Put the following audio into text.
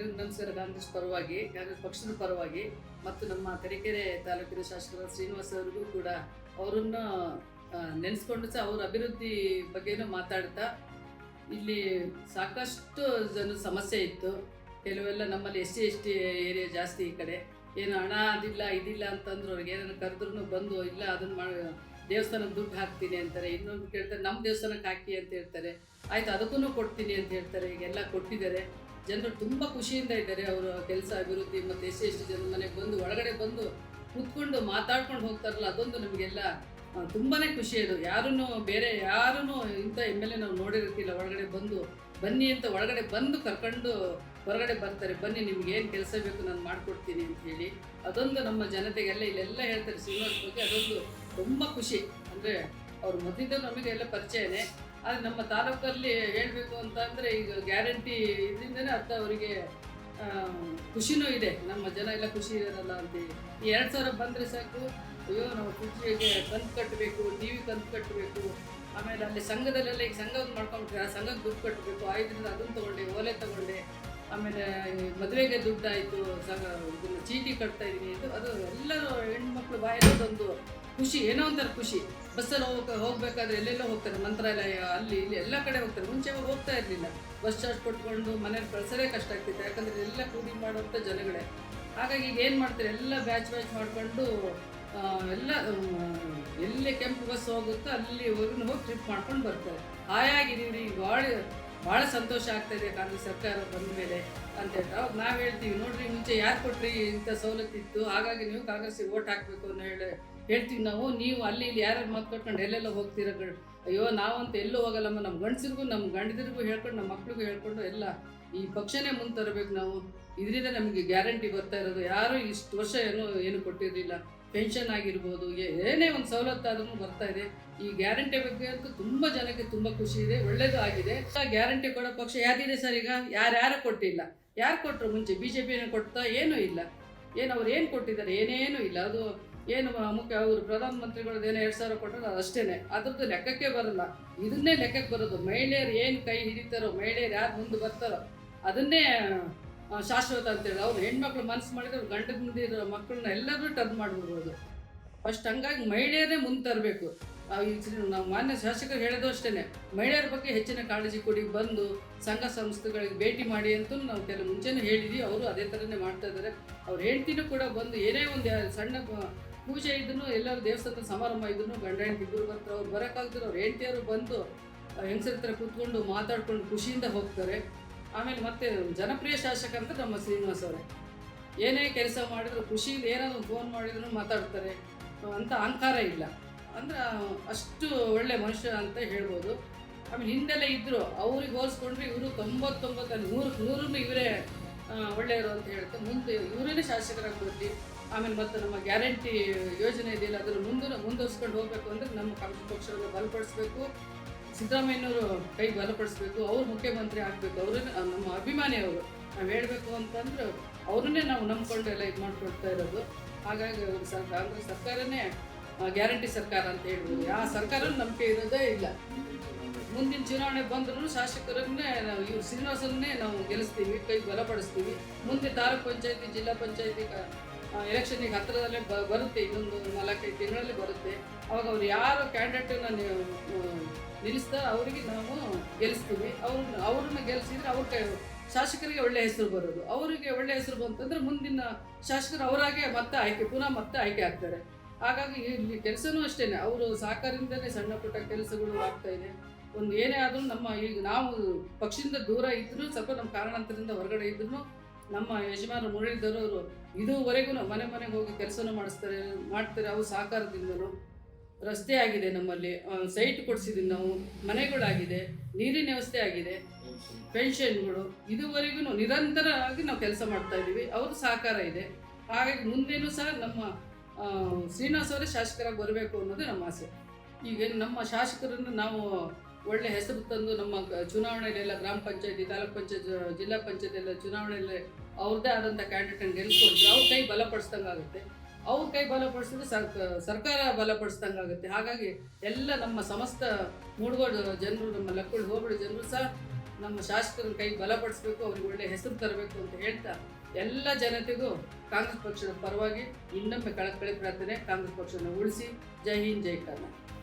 ಎಲ್ಲರಿಗೂ ನಮಸ್ಕಾರ. ಕಾಂಗ್ರೆಸ್ ಪರವಾಗಿ, ಕಾಂಗ್ರೆಸ್ ಪಕ್ಷದ ಪರವಾಗಿ ಮತ್ತು ನಮ್ಮ ತರೀಕೆರೆ ತಾಲೂಕಿನ ಶಾಸಕರ ಶ್ರೀನಿವಾಸ್ ಅವರಿಗೂ ಕೂಡ ಅವರನ್ನು ನೆನೆಸ್ಕೊಂಡು ಸಹ ಅವರ ಅಭಿವೃದ್ಧಿ ಬಗ್ಗೆನೂ ಮಾತಾಡ್ತಾ, ಇಲ್ಲಿ ಸಾಕಷ್ಟು ಜನ ಸಮಸ್ಯೆ ಇತ್ತು. ಕೆಲವೆಲ್ಲ ನಮ್ಮಲ್ಲಿ SC ಏರಿಯಾ ಜಾಸ್ತಿ, ಈ ಕಡೆ ಏನು ಹಣ ಅದಿಲ್ಲ ಇದಿಲ್ಲ ಅಂತಂದ್ರು. ಅವ್ರಿಗೆ ಏನಾದ್ರು ಕರೆದ್ರೂ ಬಂದು ಇಲ್ಲ ಅದನ್ನು ಮಾಡಿ ದೇವಸ್ಥಾನಕ್ಕೆ ದುಡ್ಡು ಹಾಕ್ತೀನಿ ಅಂತಾರೆ. ಇನ್ನೊಂದು ಕೇಳ್ತಾರೆ ನಮ್ಮ ದೇವಸ್ಥಾನಕ್ಕೆ ಹಾಕಿ ಅಂತ ಹೇಳ್ತಾರೆ. ಆಯಿತು ಅದಕ್ಕೂ ಕೊಡ್ತೀನಿ ಅಂತ ಹೇಳ್ತಾರೆ. ಈಗೆಲ್ಲ ಕೊಟ್ಟಿದ್ದಾರೆ. ಜನರು ತುಂಬ ಖುಷಿಯಿಂದ ಇದ್ದಾರೆ. ಅವರ ಕೆಲಸ ಅಭಿವೃದ್ಧಿ ಮತ್ತು SC ಜನ ಮನೆಗೆ ಬಂದು ಒಳಗಡೆ ಬಂದು ಕೂತ್ಕೊಂಡು ಮಾತಾಡ್ಕೊಂಡು ಹೋಗ್ತಾರಲ್ಲ, ಅದೊಂದು ನಮಗೆಲ್ಲ ತುಂಬಾ ಖುಷಿ. ಅದು ಬೇರೆ ಯಾರೂ ಇಂಥ MLA ನಾವು ನೋಡಿರ್ತಿಲ್ಲ. ಒಳಗಡೆ ಬಂದು ಬನ್ನಿ ಅಂತ ಒಳಗಡೆ ಬಂದು ಕರ್ಕೊಂಡು ಹೊರಗಡೆ ಬರ್ತಾರೆ. ಬನ್ನಿ ನಿಮ್ಗೆ ಏನು ಕೆಲಸ ಬೇಕು ನಾನು ಮಾಡಿಕೊಡ್ತೀನಿ ಅಂತ ಹೇಳಿ, ಅದೊಂದು ನಮ್ಮ ಜನತೆಗೆಲ್ಲ ಇಲ್ಲೆಲ್ಲ ಹೇಳ್ತಾರೆ ಶ್ರೀನಿವಾಸ್ ಬಗ್ಗೆ. ಅದೊಂದು ತುಂಬ ಖುಷಿ. ಅಂದರೆ ಅವ್ರು ಮೊದಲಿಂದ ನಮಗೆಲ್ಲ ಪರಿಚಯನೇ. ಆದರೆ ನಮ್ಮ ತಾಲೂಕಲ್ಲಿ ಹೇಳಬೇಕು ಅಂತ ಅಂದರೆ ಈಗ ಗ್ಯಾರಂಟಿ ಇದರಿಂದನೇ ಅರ್ಥ ಅವರಿಗೆ ಖುಷಿನೂ ಇದೆ. ನಮ್ಮ ಜನ ಎಲ್ಲ ಖುಷಿ ಇರೋಲ್ಲ ಅಂತೇಳಿ. ಈ 2000 ಬಂದರೆ ಸಾಕು, ಅಯ್ಯೋ ನಾವು ಖುಷಿಗೆ ಕಂತು ಕಟ್ಟಬೇಕು, TV ಕಂತು ಕಟ್ಟಬೇಕು, ಆಮೇಲೆ ಅಲ್ಲಿ ಸಂಘದಲ್ಲೆಲ್ಲ ಈಗ ಸಂಘವನ್ನು ಮಾಡ್ಕೊಂಡ್ರೆ ಆ ಸಂಘಕ್ಕೆ ದುಡ್ಡು ಕಟ್ಟಬೇಕು, ಆಯ್ತರಿಂದ ಅದನ್ನು ತೊಗೊಂಡೆ, ಓಲೆ ತೊಗೊಂಡೆ, ಆಮೇಲೆ ಮದುವೆಗೆ ದುಡ್ಡಾಯಿತು, ಇದನ್ನು ಚೀಟಿ ಕಟ್ತಾ ಇದ್ದೀನಿ. ಅದು ಎಲ್ಲರೂ ಹೆಣ್ಮಕ್ಳು ಬಾಯಲ್ಲೊಂದು ಖುಷಿ, ಏನೋ ಒಂಥರ ಖುಷಿ. ಬಸ್ಸಲ್ಲಿ ಹೋಗ್ಬೇಕಾದ್ರೆ ಎಲ್ಲೆಲ್ಲೋ ಹೋಗ್ತಾರೆ, ಮಂತ್ರಾಲಯ ಅಲ್ಲಿ ಇಲ್ಲಿ ಎಲ್ಲ ಕಡೆ ಹೋಗ್ತಾರೆ. ಮುಂಚೆ ಹೋಗ್ತಾ ಇರಲಿಲ್ಲ. ಬಸ್ ಚಾರ್ಜ್ ಕೊಟ್ಕೊಂಡು ಮನೇಲಿ ಕಳ್ಸೋದೇ ಕಷ್ಟ ಆಗ್ತಿತ್ತು, ಯಾಕಂದರೆ ಎಲ್ಲ ಕೂಲಿ ಮಾಡುವಂಥ ಜನಗಳೇ. ಹಾಗಾಗಿ ಈಗ ಏನು ಮಾಡ್ತಾರೆ, ಎಲ್ಲ ಬ್ಯಾಚ್ ಮಾಡಿಕೊಂಡು ಎಲ್ಲ ಎಲ್ಲೇ ಕೆಂಪು ಬಸ್ ಹೋಗುತ್ತೋ ಅಲ್ಲಿ ಹೋಗಿ ಟ್ರಿಪ್ ಮಾಡ್ಕೊಂಡು ಬರ್ತಾರೆ. ಹಾಯಾಗಿದ್ದೀವಿ. ಭಾಳ ಸಂತೋಷ ಆಗ್ತಾಯಿದೆ ಕಾಂಗ್ರೆಸ್ ಸರ್ಕಾರ ಬಂದ ಮೇಲೆ ಅಂತ ಹೇಳ್ತಾ ಅವಾಗ ನಾವು ಹೇಳ್ತೀವಿ, ನೋಡ್ರಿ ಮುಂಚೆ ಯಾರು ಕೊಟ್ರಿ ಇಂಥ ಸವಲತ್ತಿತ್ತು, ಹಾಗಾಗಿ ನೀವು ಕಾಂಗ್ರೆಸ್ಸಿಗೆ ಓಟ್ ಹಾಕಬೇಕು ಅಂತ ಹೇಳ್ತೀವಿ ನಾವು. ನೀವು ಅಲ್ಲಿ ಇಲ್ಲಿ ಯಾರು ಮಾತು ಕಟ್ಕೊಂಡು ಎಲ್ಲೆಲ್ಲ ಹೋಗ್ತೀರ, ಅಯ್ಯೋ ನಾವಂತ ಎಲ್ಲೂ ಹೋಗಲ್ಲಮ್ಮ. ನಮ್ಮ ಗಂಡಸರಿಗೂ ನಮ್ಮ ಗಂಡದಿರಿಗೂ ಹೇಳ್ಕೊಂಡು ನಮ್ಮ ಮಕ್ಳಿಗೂ ಹೇಳ್ಕೊಂಡು ಎಲ್ಲ ಈ ಪಕ್ಷನೇ ಮುಂದೆ ತರಬೇಕು ನಾವು. ಇದರಿಂದ ನಮಗೆ ಗ್ಯಾರಂಟಿ ಬರ್ತಾ ಇರೋದು. ಯಾರೂ ಇಷ್ಟು ವರ್ಷ ಏನು ಕೊಟ್ಟಿರಲಿಲ್ಲ. ಪೆನ್ಷನ್ ಆಗಿರ್ಬೋದು, ಏನೇ ಒಂದು ಸವಲತ್ತಾದ್ರೂ ಬರ್ತಾ ಇದೆ. ಈ ಗ್ಯಾರಂಟಿ ಬಗ್ಗೆ ಅಂತೂ ತುಂಬ ಜನಕ್ಕೆ ತುಂಬ ಖುಷಿ ಇದೆ, ಒಳ್ಳೇದು ಆಗಿದೆ. ಗ್ಯಾರಂಟಿ ಕೊಡೋ ಪಕ್ಷ ಯಾವ್ದಿದೆ ಸರ್? ಈಗ ಯಾರ್ಯಾರು ಕೊಟ್ಟಿಲ್ಲ. ಯಾರು ಕೊಟ್ಟರು ಮುಂಚೆ? BJP ಕೊಡ್ತಾ ಏನೂ ಇಲ್ಲ. ಅವ್ರು ಏನು ಕೊಟ್ಟಿದ್ದಾರೆ? ಏನೇನೂ ಇಲ್ಲ. ಅದು ಏನು ಮುಖ್ಯ, ಅವರು ಪ್ರಧಾನಮಂತ್ರಿಗಳದ್ದು ಏನೋ 2000 ಕೊಟ್ಟರು, ಅದು ಅಷ್ಟೇ. ಅದ್ರದ್ದು ಲೆಕ್ಕಕ್ಕೆ ಬರಲ್ಲ. ಇದನ್ನೇ ಲೆಕ್ಕಕ್ಕೆ ಬರೋದು. ಮಹಿಳೆಯರು ಏನು ಕೈ ಹಿಡಿತಾರೋ, ಮಹಿಳೆಯರು ಯಾರು ಮುಂದೆ ಬರ್ತಾರೋ ಅದನ್ನೇ ಶಾಶ್ವತ ಅಂತೇಳಿ. ಅವ್ರು ಹೆಣ್ಮಕ್ಳು ಮನಸ್ಸು ಮಾಡಿದ್ರೆ ಅವ್ರು ಗಂಡದಿಂದಿರೋ ಮಕ್ಕಳನ್ನ ಎಲ್ಲರೂ ಟರ್ನ್ ಮಾಡಿಬಿಡ್ಬೋದು ಫಸ್ಟ್. ಹಂಗಾಗಿ ಮಹಿಳೆಯರೇ ಮುಂದೆ ತರಬೇಕು. ನಾವು ಮಾನ್ಯ ಶಾಸಕರು ಹೇಳೋದು ಅಷ್ಟೇ, ಮಹಿಳೆಯರ ಬಗ್ಗೆ ಹೆಚ್ಚಿನ ಕಾಳಜಿ ಕೊಡಿ, ಬಂದು ಸಂಘ ಸಂಸ್ಥೆಗಳಿಗೆ ಭೇಟಿ ಮಾಡಿ ಅಂತೂ ನಾವು ಕೆಲವು ಮುಂಚೆನೇ ಹೇಳಿದ್ವಿ. ಅವರು ಅದೇ ಥರನೇ ಮಾಡ್ತಾ ಇದ್ದಾರೆ. ಅವ್ರು ಹೇಳ್ತೀನೂ ಕೂಡ ಬಂದು ಏನೇ ಒಂದು ಸಣ್ಣ ಪೂಜೆ ಇದ್ರೂ, ಎಲ್ಲರೂ ದೇವಸ್ಥಾನದ ಸಮಾರಂಭ ಇದ್ರೂ ಗಂಡ ಹೆಂಡತಿ ಇಬ್ಬರು ಬರ್ತಾರೆ. ಅವ್ರು ಬರೋಕ್ಕಾಗ್ತಾರೆ, ಅವ್ರು ಹೆಂಡತಿಯವರು ಬಂದು ಹೆಂಗಸರ ಹತ್ರ ಕೂತ್ಕೊಂಡು ಮಾತಾಡ್ಕೊಂಡು ಖುಷಿಯಿಂದ ಹೋಗ್ತಾರೆ. ಆಮೇಲೆ ಮತ್ತೆ ಜನಪ್ರಿಯ ಶಾಸಕ ಅಂತ ನಮ್ಮ ಶ್ರೀನಿವಾಸ್ ಅವರೇ. ಏನೇ ಕೆಲಸ ಮಾಡಿದ್ರು ಖುಷಿಯಿಂದ, ಏನಾದರೂ ಫೋನ್ ಮಾಡಿದ್ರು ಮಾತಾಡ್ತಾರೆ ಅಂತ ಅಹಂಕಾರ ಇಲ್ಲ. ಅಂದ್ರೆ ಅಷ್ಟು ಒಳ್ಳೆ ಮನುಷ್ಯ ಅಂತ ಹೇಳ್ಬೋದು. ಆಮೇಲೆ ಹಿಂದೆಲ್ಲ ಇದ್ದರು, ಅವ್ರಿಗೆ ಹೋಲಿಸ್ಕೊಂಡ್ರೆ ಇವರು 99 ಇವರೇ ಒಳ್ಳೆಯವರು ಅಂತ ಹೇಳ್ತಾರೆ. ಮುಂದೆ ಇವರೇ ಶಾಸಕರಾಗಿ ಬರಲಿ. ಆಮೇಲೆ ಮತ್ತು ನಮ್ಮ ಗ್ಯಾರಂಟಿ ಯೋಜನೆ ಇದೆಯಲ್ಲ, ಅದನ್ನು ಮುಂದುವರ್ಸ್ಕೊಂಡು ಹೋಗಬೇಕು ಅಂದರೆ ನಮ್ಮ ಕಾಂಗ್ರೆಸ್ ಪಕ್ಷವನ್ನು ಬಲಪಡಿಸಬೇಕು. ಸಿದ್ದರಾಮಯ್ಯನವರು ಕೈ ಬಲಪಡಿಸ್ಬೇಕು. ಅವರು ಮುಖ್ಯಮಂತ್ರಿ ಆಗಬೇಕು. ಅವರನ್ನೇ ನಮ್ಮ ಅಭಿಮಾನಿ. ಅವರು ನಾವು ಹೇಳಬೇಕು ಅಂತಂದ್ರೆ ಅವ್ರನ್ನೇ ನಾವು ನಂಬ್ಕೊಂಡು ಎಲ್ಲ ಇದು ಮಾಡ್ಕೊಳ್ತಾ ಇರೋದು. ಹಾಗಾಗಿ ಅವರು ಕಾಂಗ್ರೆಸ್ ಸರ್ಕಾರನೇ ಗ್ಯಾರಂಟಿ ಸರ್ಕಾರ ಅಂತ ಹೇಳ್ಬೋದು. ಆ ಸರ್ಕಾರ ನಂಬಿಕೆ ಇರೋದೇ ಇಲ್ಲ. ಮುಂದಿನ ಚುನಾವಣೆ ಬಂದ್ರೂ ಶಾಸಕರನ್ನೇ ನಾವು ಇವ್ರು ಶ್ರೀನಿವಾಸನ್ನೇ ನಾವು ಗೆಲ್ಲಿಸ್ತೀವಿ, ಕೈ ಬಲಪಡಿಸ್ತೀವಿ. ಮುಂದೆ ತಾಲೂಕು ಪಂಚಾಯತಿ, ಜಿಲ್ಲಾ ಪಂಚಾಯತಿ ಎಲೆಕ್ಷನ್ನಿಗೆ ಹತ್ತಿರದಲ್ಲೇ ಬರುತ್ತೆ. ಇನ್ನೊಂದು 4-5 ತಿಂಗಳಲ್ಲಿ ಬರುತ್ತೆ. ಅವಾಗ ಅವ್ರು ಯಾರು ಕ್ಯಾಂಡಿಡೇಟನ್ನ ನಿಲ್ಲಿಸ್ತಾ ಅವರಿಗೆ ನಾವು ಗೆಲ್ಲಿಸ್ತೀವಿ. ಅವ್ರನ್ನ ಗೆಲ್ಲಿಸಿದ್ರೆ ಶಾಸಕರಿಗೆ ಒಳ್ಳೆ ಹೆಸರು ಬರೋದು. ಅವರಿಗೆ ಒಳ್ಳೆ ಹೆಸರು ಬಂತಂದ್ರೆ ಮುಂದಿನ ಶಾಸಕರು ಅವರಾಗೆ ಪುನಃ ಮತ್ತೆ ಆಯ್ಕೆ ಆಗ್ತಾರೆ. ಹಾಗಾಗಿ ಇಲ್ಲಿ ಕೆಲಸನೂ ಅಷ್ಟೇ, ಅವರು ಸಹಕಾರದಿಂದಲೇ ಸಣ್ಣ ಪುಟ್ಟ ಕೆಲಸಗಳು ಆಗ್ತಾ ಇದೆ. ಒಂದು ಏನೇ ಆದರೂ ಈಗ ನಾವು ಪಕ್ಷದಿಂದ ದೂರ ಇದ್ದರೂ, ಸ್ವಲ್ಪ ನಮ್ಮ ಕಾರಣಾಂತರದಿಂದ ಹೊರಗಡೆ ಇದ್ರೂ, ನಮ್ಮ ಯಜಮಾನರು ಮುರಳೀಧರ್ ಅವರು ಇದುವರೆಗೂ ಮನೆಗೆ ಹೋಗಿ ಕೆಲಸನೂ ಮಾಡ್ತಾರೆ. ಅವ್ರ ಸಹಕಾರದಿಂದಲೂ ರಸ್ತೆ ಆಗಿದೆ, ನಮ್ಮಲ್ಲಿ ಸೈಟ್ ಕೊಡಿಸಿದ್ದೀವಿ ನಾವು, ಮನೆಗಳಾಗಿದೆ, ನೀರಿನ ವ್ಯವಸ್ಥೆ ಆಗಿದೆ, ಪೆನ್ಷನ್ಗಳು, ಇದುವರೆಗೂ ನಿರಂತರವಾಗಿ ನಾವು ಕೆಲಸ ಮಾಡ್ತಾ ಇದ್ದೀವಿ. ಅವ್ರ ಸಹಕಾರ ಇದೆ. ಹಾಗಾಗಿ ಮುಂದೇನೂ ಸಹ ನಮ್ಮ ಶ್ರೀನಿವಾಸ್ ಅವರೇ ಶಾಸಕರಾಗಿ ಬರಬೇಕು ಅನ್ನೋದು ನಮ್ಮ ಆಸೆ. ಈಗ ನಮ್ಮ ಶಾಸಕರನ್ನು ನಾವು ಒಳ್ಳೆ ಹೆಸರು ತಂದು ನಮ್ಮ ಚುನಾವಣೆಯಲ್ಲೆಲ್ಲ ಗ್ರಾಮ ಪಂಚಾಯತಿ, ತಾಲೂಕು ಪಂಚಾಯತ್, ಜಿಲ್ಲಾ ಪಂಚಾಯತ್ ಎಲ್ಲ ಚುನಾವಣೆಯಲ್ಲಿ ಅವ್ರದ್ದೇ ಆದಂಥ ಕ್ಯಾಂಡಿಡೇಟನ್ನು ಗೆಲ್ಲಿಸ್ಕೊಂಡ್ರೆ ಅವ್ರ ಕೈ ಬಲಪಡಿಸ್ದಂಗೆ ಆಗುತ್ತೆ. ಅವ್ರ ಕೈ ಬಲಪಡಿಸಿದ್ರೆ ಸರ್ಕಾರ ಬಲಪಡಿಸ್ದಂಗೆ ಆಗುತ್ತೆ. ಹಾಗಾಗಿ ಎಲ್ಲ ನಮ್ಮ ಸಮಸ್ತ ಮೂಡಗೋಡು ಜನರು, ನಮ್ಮ ಲಕ್ಕುಳಿ ಹೋಬಳಿ ಜನರು ಸಹ ನಮ್ಮ ಶಾಸಕರ ಕೈ ಬಲಪಡಿಸ್ಬೇಕು, ಅವ್ರಿಗೆ ಒಳ್ಳೆ ಹೆಸರು ತರಬೇಕು ಅಂತ ಹೇಳ್ತಾ ಎಲ್ಲ ಜನತೆಗೂ ಕಾಂಗ್ರೆಸ್ ಪಕ್ಷದ ಪರವಾಗಿ ಇನ್ನೊಮ್ಮೆ ಕಳಕಳಿ ಪ್ರಾರ್ಥನೆ. ಕಾಂಗ್ರೆಸ್ ಪಕ್ಷವನ್ನು ಉಳಿಸಿ. ಜೈ ಹಿಂದ್, ಜೈ ಕರ್ನಾಟಕ.